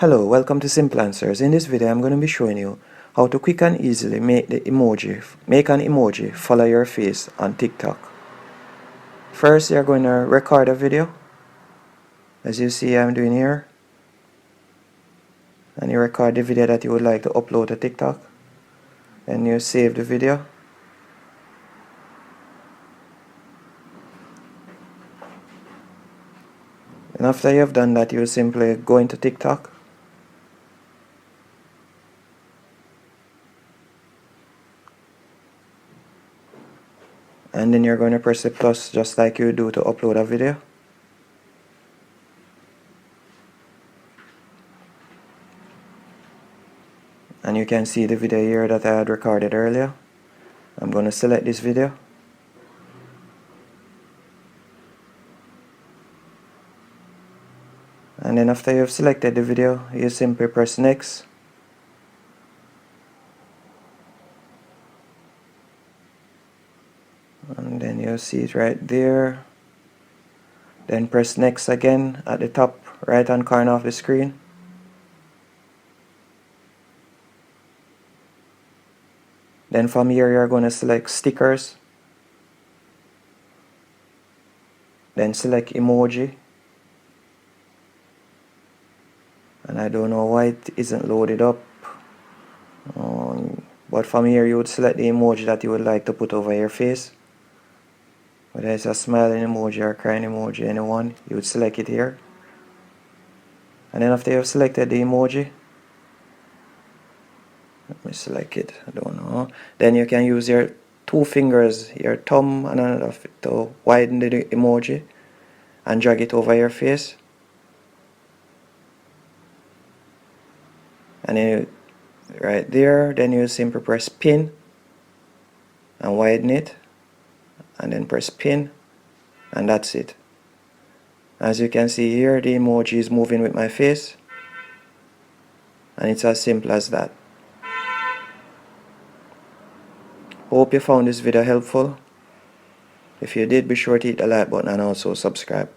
Hello, welcome to Simple Answers. In this video, I'm going to be showing you how to quick and easily make an emoji follow your face on TikTok. First, you're going to record a video, as you see I'm doing here, and you record the video that you would like to upload to TikTok, and you save the video. And after you have done that, you simply go into TikTok. And then you're going to press the plus just like you do to upload a video. And you can see the video here that I had recorded earlier. I'm going to select this video. And then after you've selected the video, you simply press next. And then you'll see it right there. Then press next again at the top right hand corner of the screen. Then from here you're going to select stickers. Then select emoji. And I don't know why it isn't loaded up. But from here you would select the emoji that you would like to put over your face. Whether it's a smiling emoji or a crying emoji, anyone, you would select it here. And then after you've selected the emoji, let me select it, I don't know. Then you can use your two fingers, your thumb and another to widen the emoji and drag it over your face. And then right there, then you simply press pin and widen it, and then press pin, and that's it. As you can see here, the emoji is moving with my face, and it's as simple as that. Hope you found this video helpful. If you did, be sure to hit the like button and also subscribe.